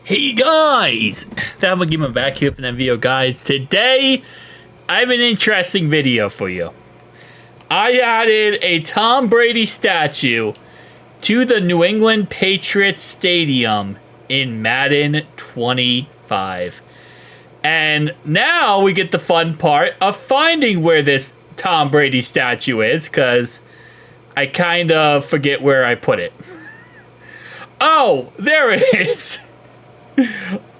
Hey guys, that will give me back here for that video, guys. Today, I have an interesting video for you. I added a Tom Brady statue to the New England Patriots Stadium in Madden 25. And now we get the fun part of finding where this Tom Brady statue is, because I kind of forget where I put it. Oh, there it is.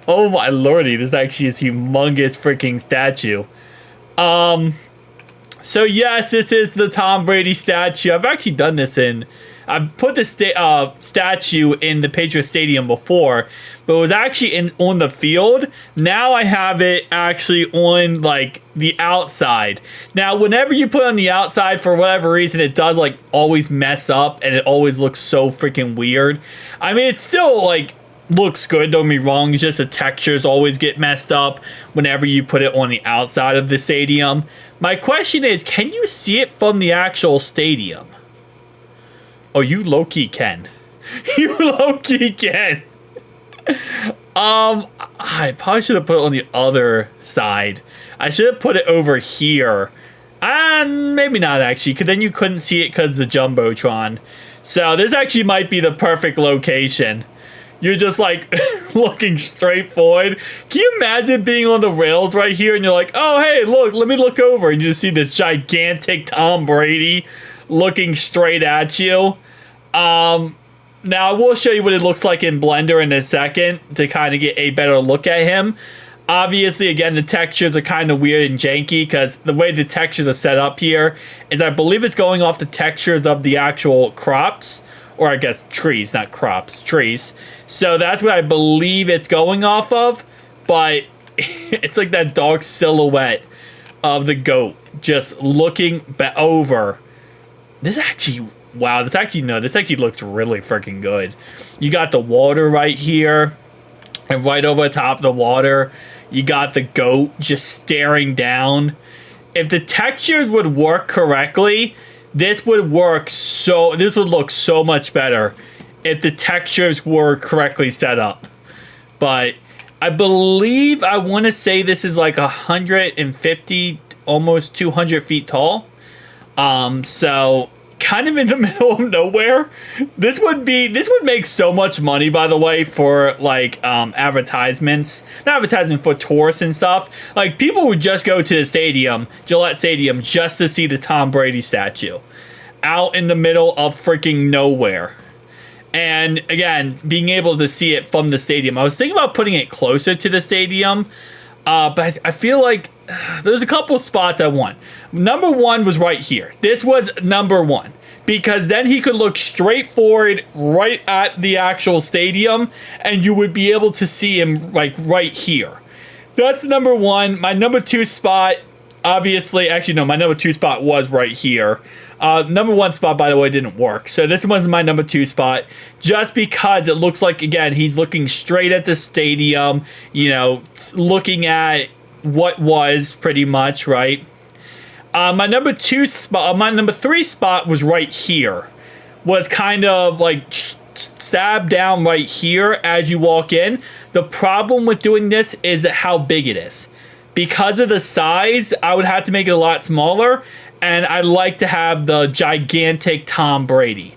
Oh my lordy, this actually is a humongous freaking statue. So yes, this is the Tom Brady statue. I've actually done this I've put the statue in the Patriots Stadium before, but it was actually on the field. Now I have it actually on like the outside. Now, whenever you put it on the outside, for whatever reason, it does like always mess up and it always looks so freaking weird. I mean, it's still like looks good, don't get me wrong. It's just the textures always get messed up whenever you put it on the outside of the stadium. My question is, can you see it from the actual stadium? Oh, you low-key can. You low-key can. I probably should have put it on the other side. I should have put it over here. And maybe not actually, because then you couldn't see it because the Jumbotron. So this actually might be the perfect location. You're just like looking straight forward. Can you imagine being on the rails right here and you're like, oh, hey, look, let me look over. And you just see this gigantic Tom Brady looking straight at you. Now, I will show you what it looks like in Blender in a second to kind of get a better look at him. Obviously, again, the textures are kind of weird and janky because the way the textures are set up here is I believe it's going off the textures of the actual crops. Or I guess trees, not crops, trees. So that's what I believe it's going off of. But it's like that dark silhouette of the goat just looking over. This actually, wow, this actually looks really freaking good. You got the water right here. And right over top of the water, you got the goat just staring down. If the textures would work correctly, this would look so much better if the textures were correctly set up. But I believe, I want to say this is like 150, almost 200 feet tall. So kind of in the middle of nowhere. This would make so much money, by the way, for like advertisements. Not advertisement, for tourists and stuff. Like, people would just go to the stadium, Gillette Stadium, just to see the Tom Brady statue out in the middle of freaking nowhere. And again, being able to see it from the stadium. I was thinking about putting it closer to the stadium, but I feel like there's a couple spots I want. Number one was right here. This was number one, because then he could look straight forward right at the actual stadium and you would be able to see him like right here. That's number one. My number two spot, obviously, actually no, my number two spot was right here. Number one spot, by the way, didn't work. So this was my number two spot, just because it looks like, again, he's looking straight at the stadium, you know, looking at what was pretty much, right? My number three spot was right here. Was kind of like stabbed down right here as you walk in. The problem with doing this is how big it is. Because of the size, I would have to make it a lot smaller, and I like to have the gigantic Tom Brady.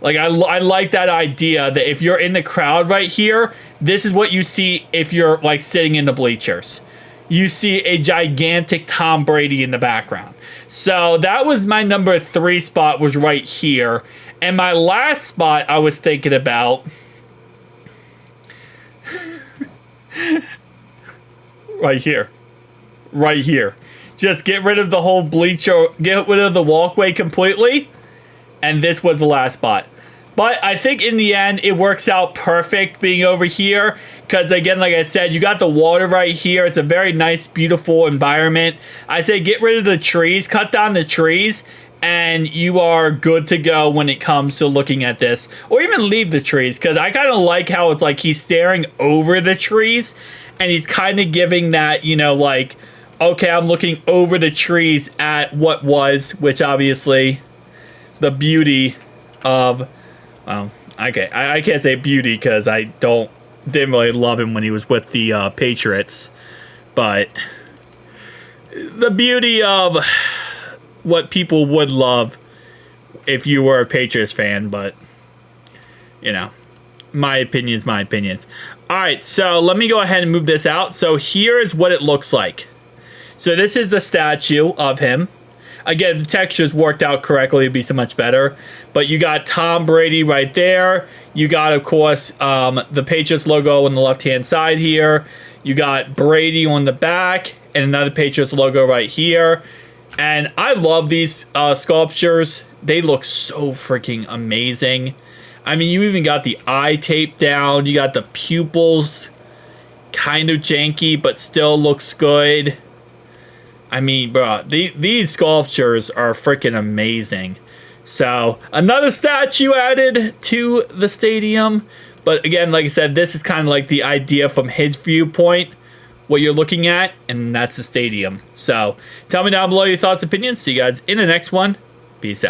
Like, I like that idea that if you're in the crowd right here, this is what you see if you're like sitting in the bleachers. You see a gigantic Tom Brady in the background. So that was my number three spot, was right here. And my last spot I was thinking about right here. Right here. Just get rid of the whole bleacher, get rid of the walkway completely. And this was the last spot. But I think in the end, it works out perfect being over here. Because again, like I said, you got the water right here. It's a very nice, beautiful environment. I say get rid of the trees, cut down the trees, and you are good to go when it comes to looking at this. Or even leave the trees, because I kind of like how it's like he's staring over the trees. And he's kind of giving that, you know, like, okay, I'm looking over the trees at what was, which obviously the beauty of, well, okay, I can't say beauty because I don't didn't really love him when he was with the Patriots. But the beauty of what people would love if you were a Patriots fan, but, you know, my opinion is my opinion. All right, so let me go ahead and move this out. So here is what it looks like. So this is the statue of him. Again, the textures worked out correctly, it'd be so much better. But you got Tom Brady right there. You got, of course, the Patriots logo on the left-hand side here. You got Brady on the back and another Patriots logo right here. And I love these sculptures. They look so freaking amazing. I mean, you even got the eye tape down. You got the pupils kind of janky, but still looks good. I mean, bro, these sculptures are freaking amazing. So, another statue added to the stadium. But again, like I said, this is kind of like the idea from his viewpoint, what you're looking at, and that's the stadium. So, tell me down below your thoughts and opinions. See you guys in the next one. Peace out.